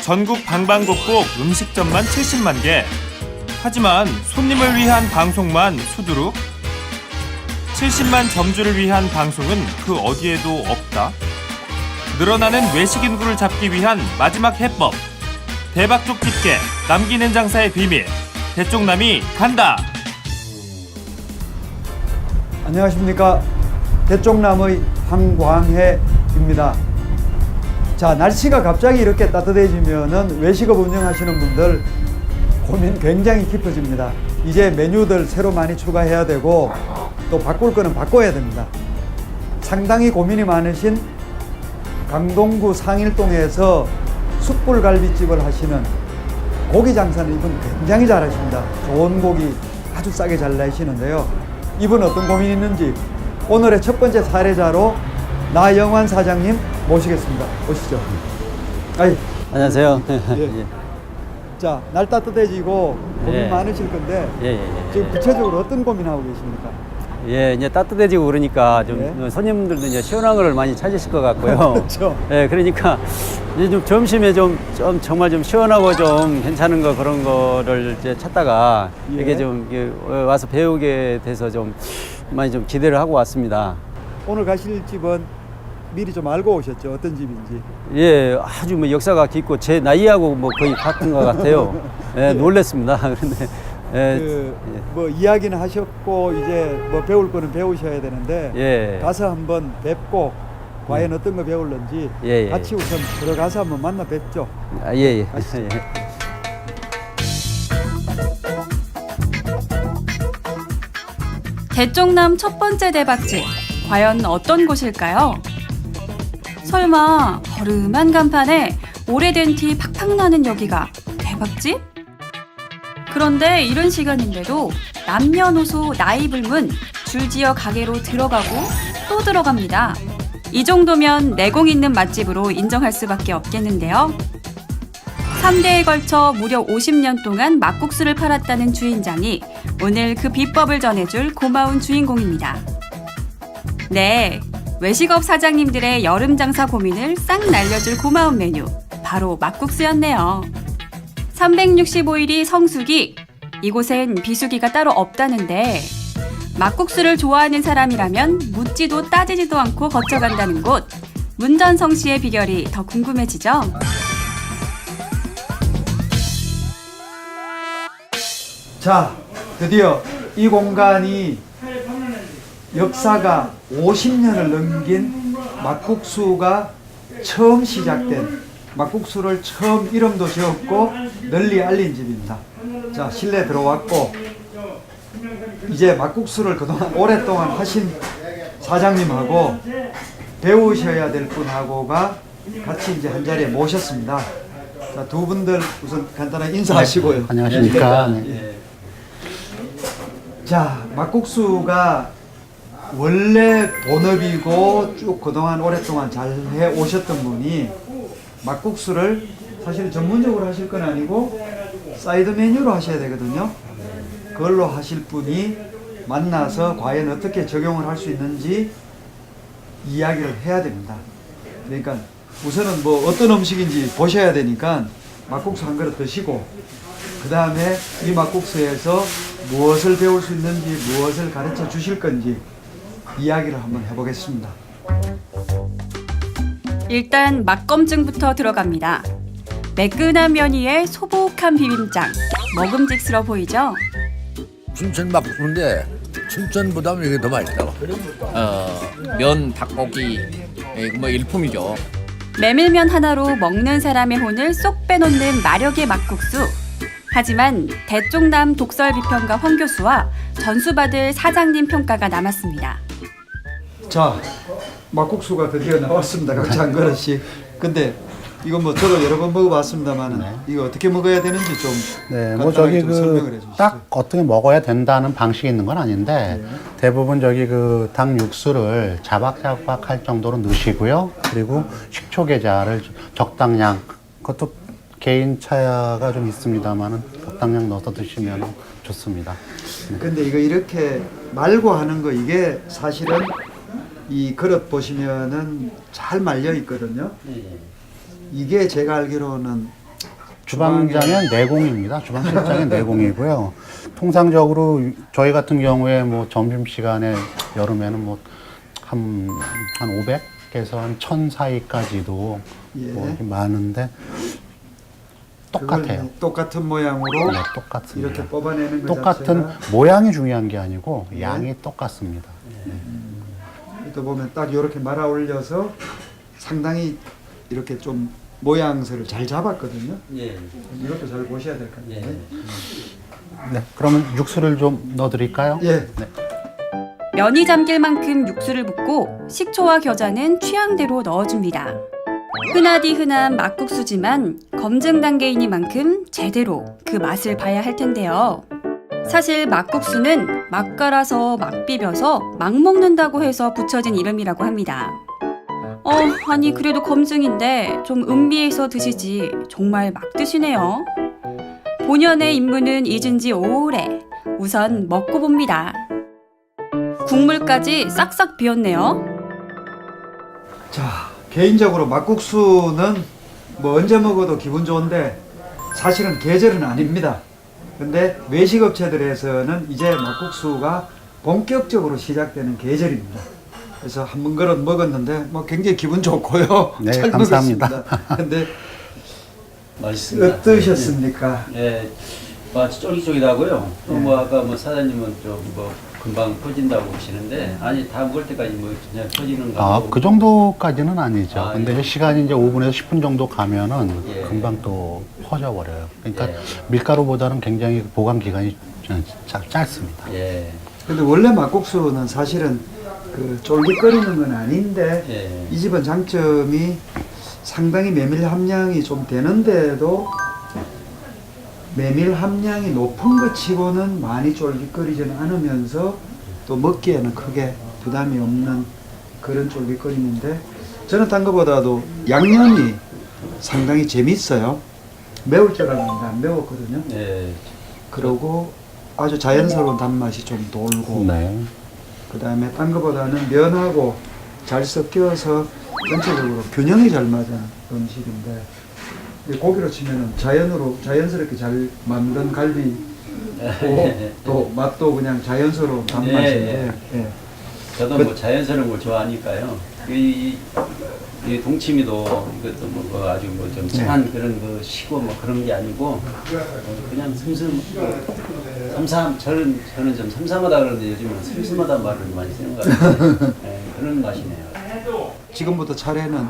전국 방방곡곡 음식점만 70만 개. 하지만 손님을 위한 방송만 수두룩. 70만 점주를 위한 방송은 그 어디에도 없다. 늘어나는 외식 인구를 잡기 위한 마지막 해법. 대박쪽 집게, 남기는 장사의 비밀. 대쪽남이 간다. 안녕하십니까. 대쪽남의 황광해입니다. 자, 날씨가 갑자기 이렇게 따뜻해지면은 외식업 운영하시는 분들 고민 굉장히 깊어집니다. 이제 메뉴들 새로 많이 추가해야 되고 또 바꿀 거는 바꿔야 됩니다. 상당히 고민이 많으신 강동구 상일동에서 숯불갈비집을 하시는 고기 장사는 이분 굉장히 잘하십니다. 좋은 고기 아주 싸게 잘 내시는데요. 이분 어떤 고민이 있는지 오늘의 첫 번째 사례자로 나영환 사장님 모시겠습니다. 오시죠. 아이, 안녕하세요. 예. 자, 날 따뜻해지고 고민 예. 많으실 건데 예. 지금 구체적으로 어떤 고민하고 계십니까? 예, 이제 따뜻해지고 그러니까 좀 예. 손님들도 이제 시원한 거를 많이 찾으실 것 같고요. 그렇죠. 예, 그러니까 이제 좀 점심에 좀 정말 좀 시원하고 좀 괜찮은 거 그런 거를 이제 찾다가 예. 이게 좀 와서 배우게 돼서 좀 많이 좀 기대를 하고 왔습니다. 오늘 가실 집은 미리 좀 알고 오셨죠? 어떤 집인지. 예, 아주 뭐 역사가 깊고 제 나이하고 뭐 거의 같은 것 같아요. 예, 놀랬습니다. 그런데 뭐 이야기는 하셨고 이제 뭐 배울 거는 배우셔야 되는데 예. 가서 한번 뵙고 과연 어떤 거 배울는지 예. 같이 우선 들어가서 한번 만나 뵙죠. 아, 예. 가시죠. 예. 대쪽남 첫 번째 대박집, 과연 어떤 곳일까요? 설마 허름한 간판에 오래된 티 팍팍 나는 여기가 대박집? 그런데 이른 시간인데도 남녀노소 나이 불문 줄지어 가게로 들어가고 또 들어갑니다. 이 정도면 내공 있는 맛집으로 인정할 수밖에 없겠는데요. 3대에 걸쳐 무려 50년 동안 막국수를 팔았다는 주인장이 오늘 그 비법을 전해줄 고마운 주인공입니다. 네, 외식업 사장님들의 여름 장사 고민을 싹 날려줄 고마운 메뉴, 바로 막국수였네요. 365일이 성수기, 이곳엔 비수기가 따로 없다는데 막국수를 좋아하는 사람이라면 묻지도 따지지도 않고 거쳐간다는 곳, 문전성시의 비결이 더 궁금해지죠? 자, 드디어 이 공간이 역사가 50년을 넘긴 막국수가 처음 시작된, 막국수를 처음 이름도 지었고 널리 알린 집입니다. 자, 실내 들어왔고 이제 막국수를 그동안 오랫동안 하신 사장님하고 배우셔야 될 분하고가 같이 이제 한 자리에 모셨습니다. 자, 두 분들 우선 간단하게 인사하시고요. 안녕하십니까. 예. 자, 막국수가 원래 본업이고 쭉 그동안 오랫동안 잘 해 오셨던 분이 막국수를 사실 전문적으로 하실 건 아니고 사이드 메뉴로 하셔야 되거든요. 그걸로 하실 분이 만나서 과연 어떻게 적용을 할 수 있는지 이야기를 해야 됩니다. 그러니까 우선은 뭐 어떤 음식인지 보셔야 되니까 막국수 한 그릇 드시고 그 다음에 이 막국수에서 무엇을 배울 수 있는지 무엇을 가르쳐 주실 건지 이야기를 한번 해보겠습니다. 일단 맛검증부터 들어갑니다. 매끈한 면 위에 소복한 비빔장, 먹음직스러워 보이죠? 춘천 막국수인데 춘천보다는 이게 더 맛있다고. 면, 닭고기 뭐 일품이죠. 메밀면 하나로 먹는 사람의 혼을 쏙 빼놓는 마력의 막국수. 하지만 대쪽남 독설비평가 황 교수와 전수받을 사장님 평가가 남았습니다. 자, 막국수가 드디어 나왔습니다. 각자 한 그릇씩. 근데 이거 뭐 저도 여러 번 먹어봤습니다만은 이거 어떻게 먹어야 되는지 좀 네, 뭐 간단하게 저기 좀 설명을 해주시죠. 딱 어떻게 먹어야 된다는 방식이 있는 건 아닌데 대부분 저기 그 닭 육수를 자박자박 할 정도로 넣으시고요. 그리고 식초 계자를 적당량, 그것도 개인 차이가 좀 있습니다만은 적당량 넣어서 드시면 좋습니다. 근데 이거 이렇게 말고 하는 거 이게 사실은 이 그릇 보시면은 잘 말려 있거든요. 이게 제가 알기로는 주방장의 내공입니다. 주방실장의 내공이고요. 통상적으로 저희 같은 경우에 뭐 점심시간에 여름에는 뭐 한 500에서 한 1000 사이까지도 예. 뭐 이렇게 많은데 똑같아요. 똑같은 모양으로 네, 똑같습니다. 이렇게 뽑아내는 것 똑같은 자체가 모양이 중요한 게 아니고 예. 양이 똑같습니다. 또 보면 딱 이렇게 말아 올려서 상당히 이렇게 좀 모양새를 잘 잡았거든요. 예. 이것도 잘 보셔야 될 것 예. 같아요. 네, 그러면 육수를 좀 넣어드릴까요? 예. 네. 면이 잠길 만큼 육수를 붓고 식초와 겨자는 취향대로 넣어줍니다. 흔하디 흔한 막국수지만 검증 단계이니만큼 제대로 그 맛을 봐야 할 텐데요. 사실 막국수는 막 갈아서 막 비벼서 막 먹는다고 해서 붙여진 이름이라고 합니다. 아니 그래도 검증인데 좀 음미해서 드시지 정말 막 드시네요. 본연의 임무는 잊은 지 오래. 우선 먹고 봅니다. 국물까지 싹싹 비었네요. 자, 개인적으로 막국수는 뭐 언제 먹어도 기분 좋은데 사실은 계절은 아닙니다. 근데 외식업체들에서는 이제 막국수가 본격적으로 시작되는 계절입니다. 그래서 한 번 그릇 먹었는데 뭐 굉장히 기분 좋고요. 네, 잘 감사합니다. 먹었습니다. 근데 맛있습니다. 어떠셨습니까? 예, 맛이 쫄깃쫄깃하고요. 또 뭐 아까 뭐 사장님은 좀 뭐 금방 퍼진다고 보시는데 아니 다 먹을 때까지 뭐 그냥 퍼지는 거. 아, 그 정도까지는 아니죠. 아, 근데 예. 시간이 이제 5분에서 10분 정도 가면은 예. 금방 또 퍼져버려요. 그러니까 예. 밀가루보다는 굉장히 보관 기간이 짧습니다. 예, 근데 원래 막국수는 사실은 그 쫄깃거리는 건 아닌데 예. 이 집은 장점이 상당히 메밀 함량이 좀 되는데도 메밀 함량이 높은 것 치고는 많이 쫄깃거리지는 않으면서 또 먹기에는 크게 부담이 없는 그런 쫄깃거림인데 저는 딴 것보다도 양념이 상당히 재밌어요. 매울 줄 알았는데 안 매웠거든요. 예. 그리고 아주 자연스러운 단맛이 좀 돌고 네. 그 다음에 딴 것보다는 면하고 잘 섞여서 전체적으로 균형이 잘 맞은 음식인데 이 고기로 치면은 자연스럽게 잘 만든 갈비고 또 맛도 그냥 자연스러운 단맛인데 예. 저도 뭐 자연스러운 걸 좋아하니까요. 이 동치미도 이것도 뭐 아주 뭐 좀 진한 그런 거 시고 뭐 그런 게 아니고 그냥 저는 좀 삼삼하다 그러는데 요즘은 슴슴하다는 말을 많이 쓰는 것 같아요. 예, 그런 맛이네요. 지금부터 차례는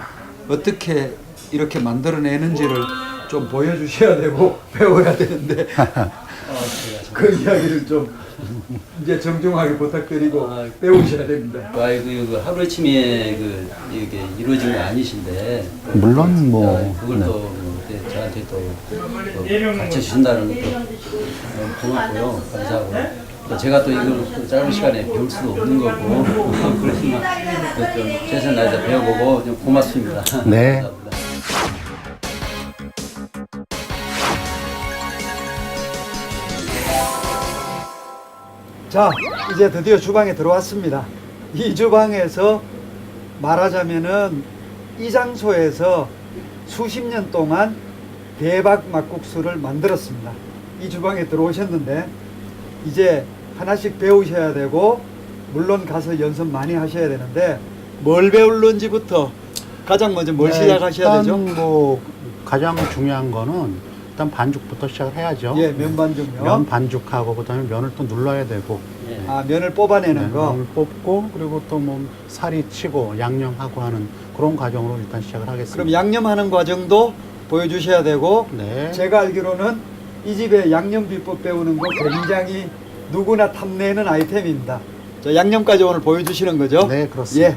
어떻게 이렇게 만들어내는지를 좀 보여주셔야 되고 배워야 되는데 그 이야기를 좀 이제 정중하게 부탁드리고 배우셔야 됩니다. 그 하루아침에 이게 이루어진 건 아니신데 물론 뭐 그걸 네. 또 이제 저한테 또 가르쳐 주신다는 것도 고맙고요. 감사하고 또 제가 또 이걸 또 짧은 시간에 배울 수도 없는 거고 그러지만 좀 최선을 다해서 배워보고 좀 고맙습니다. 네. 감사합니다. 자, 이제 드디어 주방에 들어왔습니다. 이 주방에서 말하자면은 이 장소에서 수십 년 동안 대박 막국수를 만들었습니다. 이 주방에 들어오셨는데 이제 하나씩 배우셔야 되고 물론 가서 연습 많이 하셔야 되는데 뭘 배울는지부터 가장 먼저 뭘 시작하셔야 되죠? 일단 뭐 가장 중요한 거는 일단 반죽부터 시작을 해야죠. 예, 면 반죽요. 면 반죽하고 그다음에 면을 또 눌러야 되고 아, 면을 뽑아내는 거. 면을 뽑고 그리고 또 뭐 살이 치고 양념하고 하는 그런 과정으로 일단 시작을 하겠습니다. 그럼 양념하는 과정도 보여주셔야 되고 네. 제가 알기로는 이 집에 양념 비법 배우는 거 굉장히 누구나 탐내는 아이템입니다. 자, 양념까지 오늘 보여주시는 거죠? 네, 그렇습니다. 예.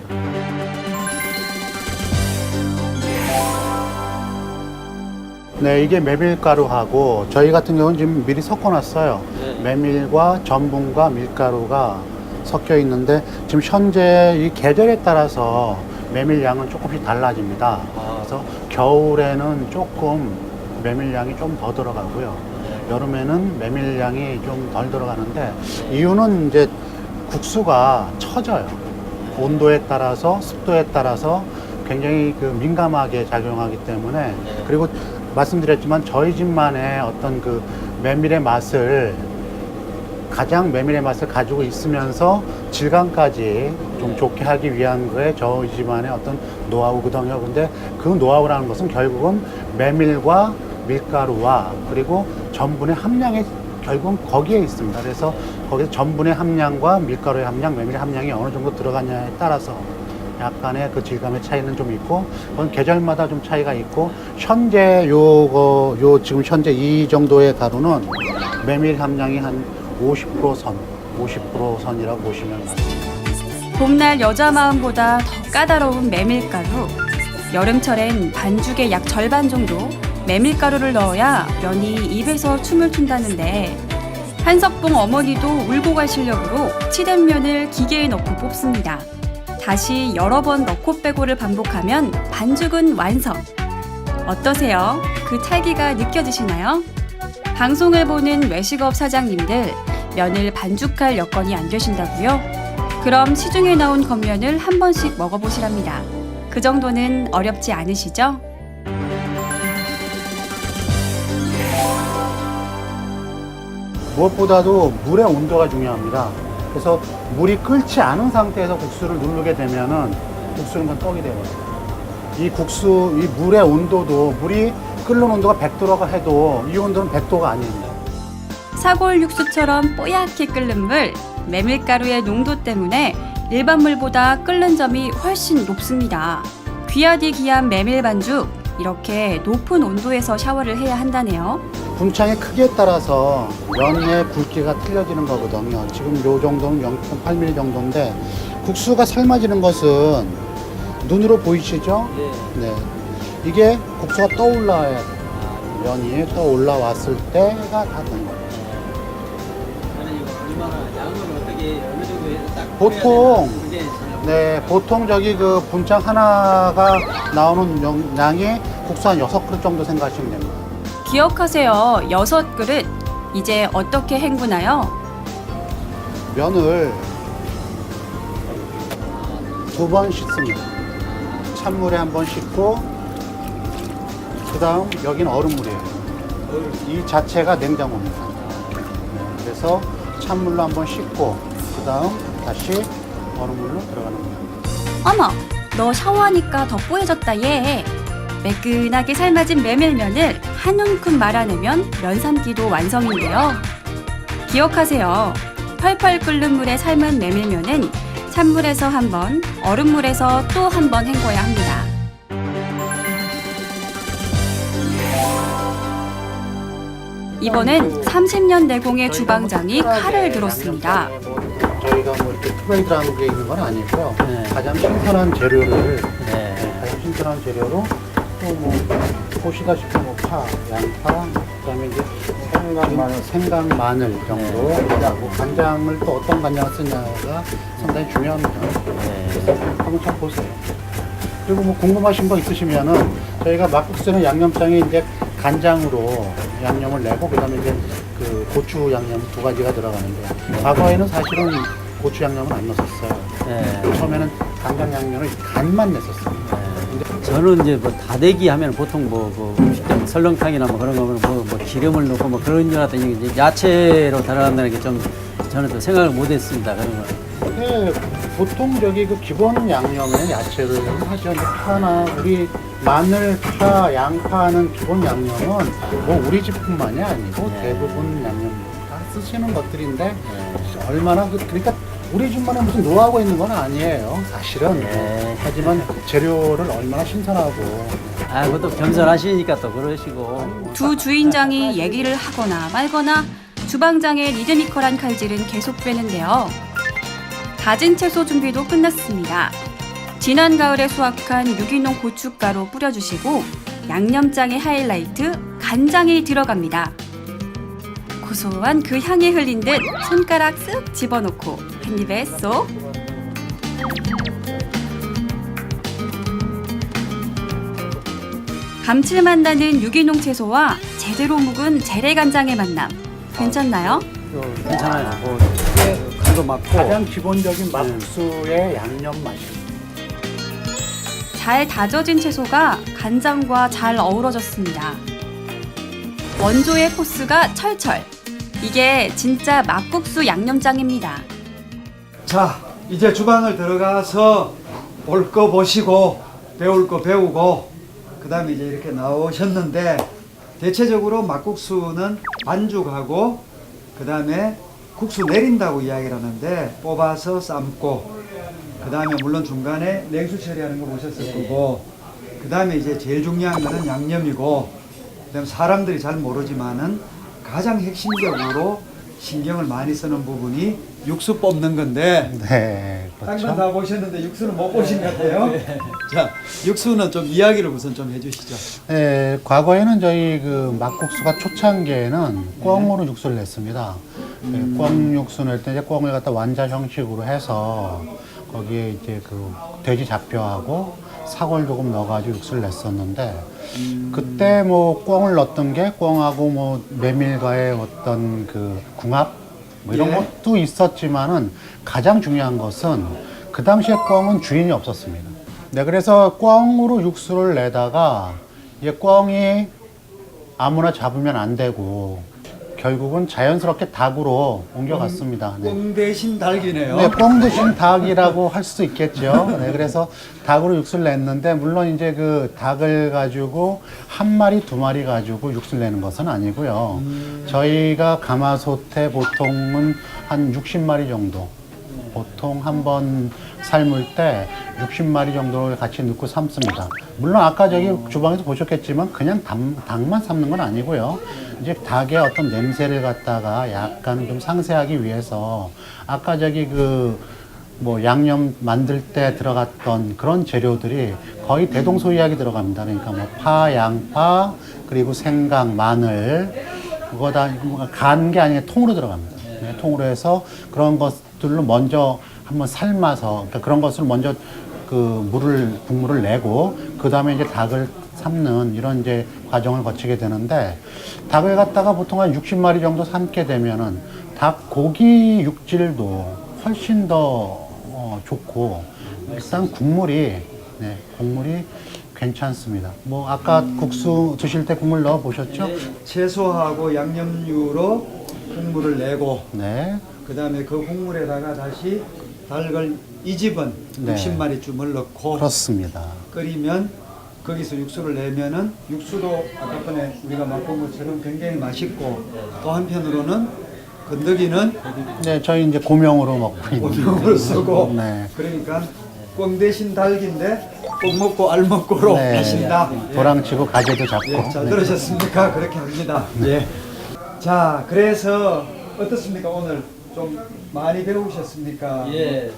네, 이게 메밀가루하고 저희 같은 경우는 지금 미리 섞어놨어요. 메밀과 전분과 밀가루가 섞여 있는데 지금 현재 이 계절에 따라서 메밀 양은 조금씩 달라집니다. 그래서 겨울에는 조금 메밀 양이 좀 더 들어가고요. 여름에는 메밀 양이 좀 덜 들어가는데 이유는 이제 국수가 처져요. 온도에 따라서 습도에 따라서 굉장히 그 민감하게 작용하기 때문에 그리고 말씀드렸지만 저희 집만의 어떤 그 메밀의 맛을 가장 메밀의 맛을 가지고 있으면서 질감까지 좀 좋게 하기 위한 거에 저희 집안의 어떤 노하우거든요. 근데 그 노하우라는 것은 결국은 메밀과 밀가루와 그리고 전분의 함량이 결국은 거기에 있습니다. 그래서 거기서 전분의 함량과 밀가루의 함량, 메밀의 함량이 어느 정도 들어가냐에 따라서 약간의 그 질감의 차이는 좀 있고, 그건 계절마다 좀 차이가 있고, 현재 지금 현재 이 정도의 가루는 메밀 함량이 한 50% 선이라고 보시면 됩니다. 봄날 여자 마음보다 더 까다로운 메밀가루. 여름철엔 반죽의 약 절반 정도 메밀가루를 넣어야 면이 입에서 춤을 춘다는데 한석봉 어머니도 울고 갈 실력으로 치댄 면을 기계에 넣고 뽑습니다. 다시 여러 번 넣고 빼고를 반복하면 반죽은 완성. 어떠세요? 그 찰기가 느껴지시나요? 방송을 보는 외식업 사장님들, 면을 반죽할 여건이 안 되신다고요? 그럼 시중에 나온 겉면을 한 번씩 먹어보시랍니다. 그 정도는 어렵지 않으시죠? 무엇보다도 물의 온도가 중요합니다. 그래서 물이 끓지 않은 상태에서 국수를 누르게 되면은 국수는 그냥 떡이 되거든요. 이 물의 온도도 물이 끓는 온도가 100도라고 해도 이 온도는 100도가 아닙니다. 사골 육수처럼 뽀얗게 끓는 물, 메밀가루의 농도 때문에 일반 물보다 끓는 점이 훨씬 높습니다. 귀하디 귀한 메밀 반죽, 이렇게 높은 온도에서 샤워를 해야 한다네요. 분창의 크기에 따라서 면의 굵기가 틀려지는 거거든요. 지금 요 정도는 0.8mm 정도인데 국수가 삶아지는 것은 눈으로 보이시죠? 네. 이게 국수가 떠올라야 돼요. 면이 떠올라왔을 때가 다 된 거예요. 보통 저기 그 분창 하나가 나오는 양이 국수 한 6그릇 정도 생각하시면 됩니다. 기억하세요. 6그릇. 이제 어떻게 헹구나요? 면을 2번 씻습니다. 찬물에 1번 씻고, 그 다음 여기는 얼음물이에요. 이 자체가 냉장고입니다. 그래서 찬물로 1번 씻고, 그 다음 다시 얼음물로 들어가는 거예요. 어머, 너 샤워하니까 더 뽀얘졌다 얘. 매끈하게 삶아진 메밀면을 한 움큼 말아내면 면 삶기도 완성인데요. 기억하세요. 펄펄 끓는 물에 삶은 메밀면은 찬물에서 1번, 얼음물에서 또 1번 헹궈야 합니다. 이번엔 30년 내공의 주방장이 칼을 들었습니다. 저희가 뭐 이렇게 프라이드라는 게 있는 건 아니고요. 가장 신선한 재료를 가장 신선한 재료로 또 뭐 보시다시피 뭐 파, 양파, 그다음에 이제 생강, 마늘 정도 하고 간장을 또 어떤 간장을 쓰냐가 상당히 중요합니다. 그래서 한번 참 보세요. 그리고 뭐 궁금하신 거 있으시면은 저희가 막국수는 양념장에 이제 간장으로 양념을 내고 그다음에 이제 그 고추 양념 2가지가 들어가는데 과거에는 사실은 고추 양념은 안 넣었어요. 처음에는 간장 양념을 간만 냈었어요. 저는 이제 뭐 다대기 하면 보통 음식점 설렁탕이나 뭐 그런 거는 뭐 기름을 넣고 뭐 그런 줄 알았더니 이제 야채로 들어간다는 게 좀 저는 또 생각을 못 했습니다. 그런 거. 네, 보통 저기 그 기본 양념에 야채를 하죠. 이제 파나 우리 마늘, 파, 양파는 기본 양념은 뭐 우리 집뿐만이 아니고 대부분 양념 다 쓰시는 것들인데 얼마나 그러니까 우리 집만에 무슨 노하우가 있는 건 아니에요. 사실은. 하지만 재료를 얼마나 신선하고. 그것도 겸손하시니까 또 그러시고. 두 주인장이 얘기를 하거나 말거나 주방장의 리드미컬한 칼질은 계속되는데요. 다진 채소 준비도 끝났습니다. 지난 가을에 수확한 유기농 고춧가루 뿌려주시고 양념장의 하이라이트 간장이 들어갑니다. 고소한 그 향이 흘린 듯 손가락 쓱 집어넣고 한 입에 쏙. 감칠맛 나는 유기농 채소와 제대로 묵은 재래간장의 만남. 괜찮나요? 괜찮아요. 뭐 간도 맞고. 가장 기본적인 막국수의 양념 맛이에요. 잘 다져진 채소가 간장과 잘 어우러졌습니다. 원조의 포스가 철철. 이게 진짜 막국수 양념장입니다. 자, 이제 주방을 들어가서 볼 거 보시고 배울 거 배우고 그 다음에 이제 이렇게 나오셨는데 대체적으로 막국수는 반죽하고 그 다음에 국수 내린다고 이야기를 하는데 뽑아서 삶고 그 다음에 물론 중간에 냉수 처리하는 거 보셨을 거고 그 다음에 이제 제일 중요한 거는 양념이고 그 다음에 사람들이 잘 모르지만은 가장 핵심적으로 신경을 많이 쓰는 부분이 육수 뽑는 건데 네, 딴 건 그렇죠. 다 보셨는데 육수는 못 보신 것 같아요. 자, 육수는 좀 이야기를 우선 좀 해주시죠. 네, 과거에는 저희 그 막국수가 초창기에는 꿩으로 육수를 냈습니다. 꿩 육수 낼 때 이제 꿩을 갖다 완자 형식으로 해서 거기에 이제 그 돼지 잡뼈하고 사골 조금 넣어가지고 육수를 냈었는데 그때 뭐 꿩을 넣었던 게 꿩하고 뭐 메밀과의 어떤 그 궁합 뭐 이런 예. 것도 있었지만은 가장 중요한 것은 그 당시에 꿩은 주인이 없었습니다. 네, 그래서 꿩으로 육수를 내다가 이 꿩이 아무나 잡으면 안 되고 결국은 자연스럽게 닭으로 옮겨갔습니다. 네. 꿩 대신 닭이네요. 네, 꿩 대신 닭이라고 할 수도 있겠죠. 네, 그래서 닭으로 육수를 냈는데, 물론 이제 그 닭을 가지고 한 마리, 두 마리 가지고 육수를 내는 것은 아니고요. 저희가 가마솥에 보통은 한 60마리 정도, 보통 한 번 삶을 때 60마리 정도를 같이 넣고 삶습니다. 물론 아까 저기 주방에서 보셨겠지만 그냥 닭만 삶는 건 아니고요. 이제 닭의 어떤 냄새를 갖다가 약간 좀 상쇄하기 위해서 아까 저기 그 뭐 양념 만들 때 들어갔던 그런 재료들이 거의 대동소이하게 들어갑니다. 그러니까 뭐 파, 양파, 그리고 생강, 마늘, 그거 다 간 게 아니라 통으로 들어갑니다. 네, 통으로 해서 그런 것들로 먼저 한번 삶아서, 그러니까 그런 것을 먼저 그 국물을 내고, 그 다음에 이제 닭을 삶는 이런 이제 과정을 거치게 되는데, 닭을 갖다가 보통 한 60마리 정도 삶게 되면은 닭 고기 육질도 훨씬 더 좋고, 일단 국물이 괜찮습니다. 뭐 아까 국수 드실 때 국물 넣어 보셨죠? 채소하고 양념류로 국물을 내고 네. 그 다음에 그 국물에다가 다시 닭을 이 집은 네. 60마리쯤을 넣고 그렇습니다. 끓이면 거기서 육수를 내면은 육수도 아까 전에 우리가 맛본 것처럼 굉장히 맛있고 또 한편으로는 건더기는 네, 저희 이제 고명으로 먹고 있는. 고명을 쓰고 네. 그러니까 꿩 대신 닭인데 꿩 먹고 알 먹고로 네. 하신다. 도랑치고 가재도 잡고. 예, 잘 네. 들으셨습니까? 그렇게 합니다. 예. 자, 그래서 어떻습니까? 오늘 좀 많이 배우셨습니까? 예,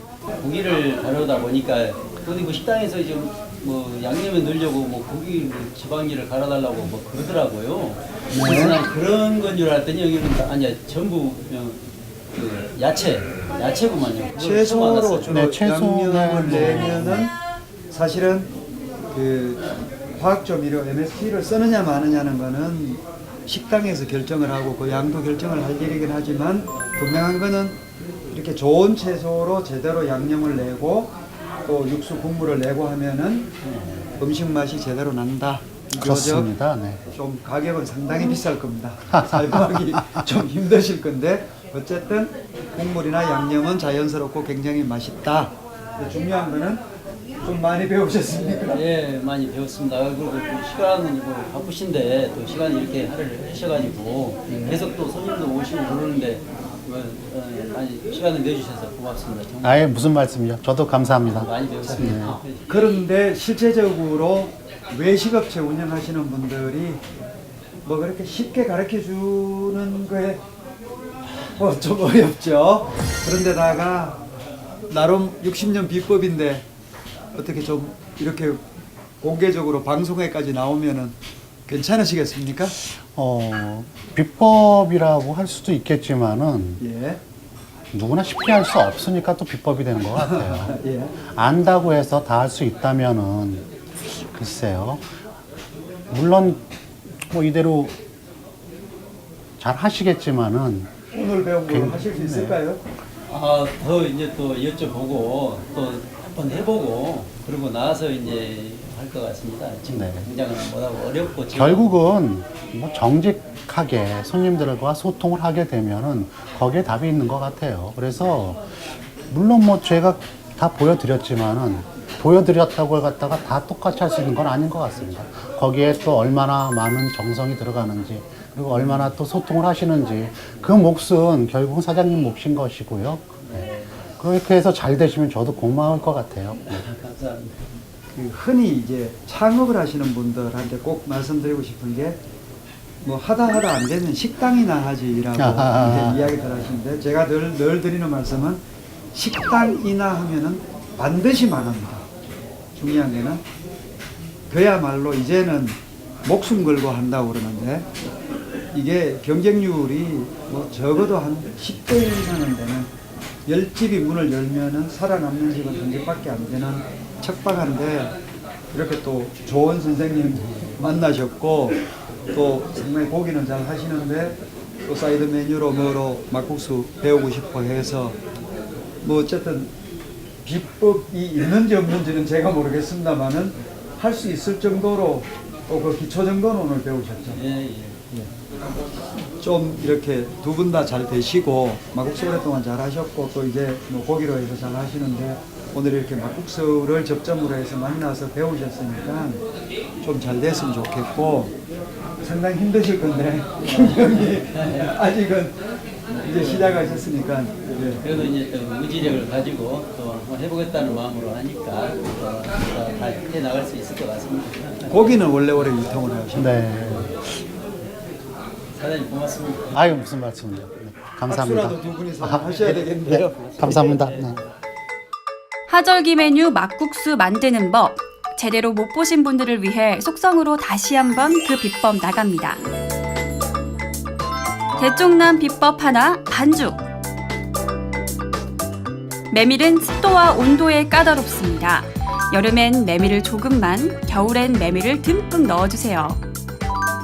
고기를 다루다 보니까 어디 뭐 식당에서 이제 뭐 양념에 넣으려고 뭐 고기 뭐 지방기를 갈아달라고 뭐 그러더라고요. 그래서 난 그런 건 줄 알았더니 여기는 아니야 전부 그냥 그 야채구만요. 그걸 처음 채소로 알았어요. 주로 네, 채소, 양념을 네. 내면은 사실은 그 화학조미료 MSG를 쓰느냐 마느냐는 거는 식당에서 결정을 하고 그 양도 결정을 할 일이긴 하지만 분명한 거는 이렇게 좋은 채소로 제대로 양념을 내고 또 육수 국물을 내고 하면은 음식 맛이 제대로 난다. 그렇습니다. 네. 좀 가격은 상당히 비쌀 겁니다. 사용하기 좀 힘드실 건데 어쨌든 국물이나 양념은 자연스럽고 굉장히 맛있다. 중요한 거는 좀 많이 배우셨습니까? 예, 많이 배웠습니다. 그리고 또 시간은 뭐 바쁘신데 또 시간이 이렇게 할애를 하셔가지고 계속 또 손님도 오시고 그러는데 많이 시간을 내주셔서 고맙습니다. 정말 아예 무슨 말씀이요? 저도 감사합니다. 많이 배웠습니다. 그런데 실제적으로 외식업체 운영하시는 분들이 뭐 그렇게 쉽게 가르쳐 주는 거에 뭐 좀 어렵죠. 그런데다가 나름 60년 비법인데 어떻게 좀 이렇게 공개적으로 방송에까지 나오면은 괜찮으시겠습니까? 비법이라고 할 수도 있겠지만은 예. 누구나 쉽게 할 수 없으니까 또 비법이 되는 것 같아요. 예. 안다고 해서 다 할 수 있다면은 글쎄요. 물론 뭐 이대로 잘 하시겠지만은 오늘 배운 거 하실 수 있을까요? 더 이제 또 여쭤보고 또 한번 해보고 그러고 나서 이제 할 것 같습니다. 지금 네. 당장은 뭐라고 어렵고 결국은 뭐 정직하게 손님들과 소통을 하게 되면은 거기에 답이 있는 것 같아요. 그래서 물론 뭐 제가 다 보여드렸지만은 보여드렸다고 갖다가 다 똑같이 할 수 있는 건 아닌 것 같습니다. 거기에 또 얼마나 많은 정성이 들어가는지 그리고 얼마나 또 소통을 하시는지 그 몫은 결국은 사장님 몫인 것이고요. 네. 그렇게 해서 잘 되시면 저도 고마울 것 같아요. 네. 감사합니다. 그 흔히 이제 창업을 하시는 분들한테 꼭 말씀드리고 싶은 게 뭐 하다 안 되면 식당이나 하지라고 이제 이야기들 하시는데 제가 늘 드리는 말씀은 식당이나 하면은 반드시 망합니다. 중요한 게는 그야말로 이제는 목숨 걸고 한다고 그러는데 이게 경쟁률이 뭐 적어도 한 10대 이상은 되는 10집이 문을 열면은 살아남는 집은 한 집밖에 안 되는 척박한데 이렇게 또 좋은 선생님 만나셨고 또 정말 고기는 잘 하시는데 또 사이드 메뉴로 뭐로 막국수 배우고 싶어 해서 뭐 어쨌든 비법이 있는지 없는지는 제가 모르겠습니다만은 할 수 있을 정도로 또 그 기초 정도는 오늘 배우셨죠. 예. 좀 이렇게 두 분 다 잘 되시고 막국수 오랫동안 잘 하셨고 또 이제 뭐 고기로 해서 잘 하시는데 오늘 이렇게 막국수를 접점으로 해서 만나서 배우셨으니까 좀 잘 됐으면 좋겠고 상당히 힘드실 건데 경영이 아직은 이제 시작하셨으니까 그래도 이제 또 의지력을 가지고 또 한번 해보겠다는 마음으로 하니까 다 해나갈 수 있을 것 같습니다. 고기는 원래 오래 유통을 하셨죠. 네. 사장님 고맙습니다. 아유 무슨 말씀이요. 네. 감사합니다. 박수라도 두 분이서 하셔야 되겠는데요. 감사합니다. 네. 하절기 메뉴 막국수 만드는 법. 제대로 못 보신 분들을 위해 속성으로 다시 한번 그 비법 나갑니다. 대쪽남 비법 하나, 반죽. 메밀은 습도와 온도에 까다롭습니다. 여름엔 메밀을 조금만, 겨울엔 메밀을 듬뿍 넣어주세요.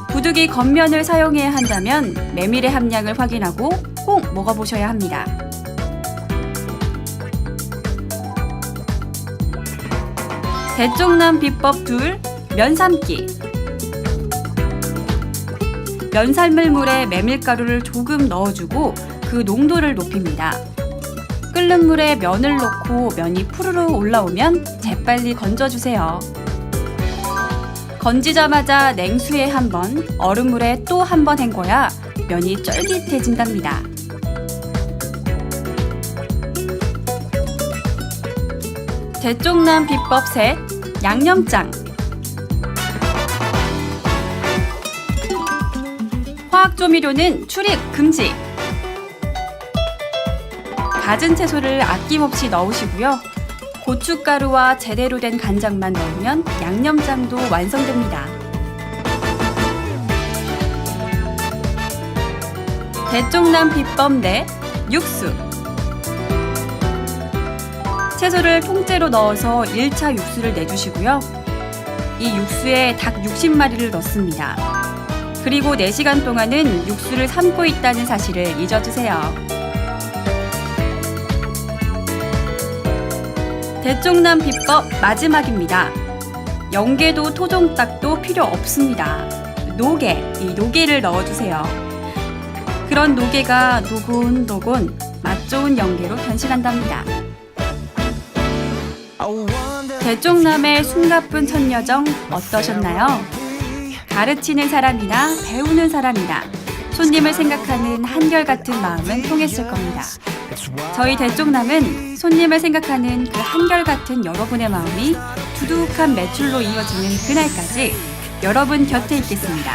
부득이 겉면을 사용해야 한다면 메밀의 함량을 확인하고 꼭 먹어보셔야 합니다. 대쪽남 비법 둘, 면 삶기. 면 삶을 물에 메밀가루를 조금 넣어주고 그 농도를 높입니다. 끓는 물에 면을 넣고 면이 푸르르 올라오면 재빨리 건져주세요. 건지자마자 냉수에 한 번, 얼음물에 또 한 번 헹궈야 면이 쫄깃해진답니다. 대쪽남 비법 셋, 양념장. 화학조미료는 출입 금지. 갖은 채소를 아낌없이 넣으시고요. 고춧가루와 제대로 된 간장만 넣으면 양념장도 완성됩니다. 대쪽남 비법 넷, 육수. 채소를 통째로 넣어서 1차 육수를 내주시고요. 이 육수에 닭 60마리를 넣습니다. 그리고 4시간 동안은 육수를 삶고 있다는 사실을 잊어주세요. 대쪽남 비법 마지막입니다. 영계도 토종닭도 필요 없습니다. 노게, 이 노게를 넣어주세요. 그런 노게가 노곤노곤 맛 좋은 영계로 변신한답니다. 대쪽남의 숨가쁜 첫여정 어떠셨나요? 가르치는 사람이나 배우는 사람이나 손님을 생각하는 한결같은 마음은 통했을 겁니다. 저희 대쪽남은 손님을 생각하는 그 한결같은 여러분의 마음이 두둑한 매출로 이어지는 그날까지 여러분 곁에 있겠습니다.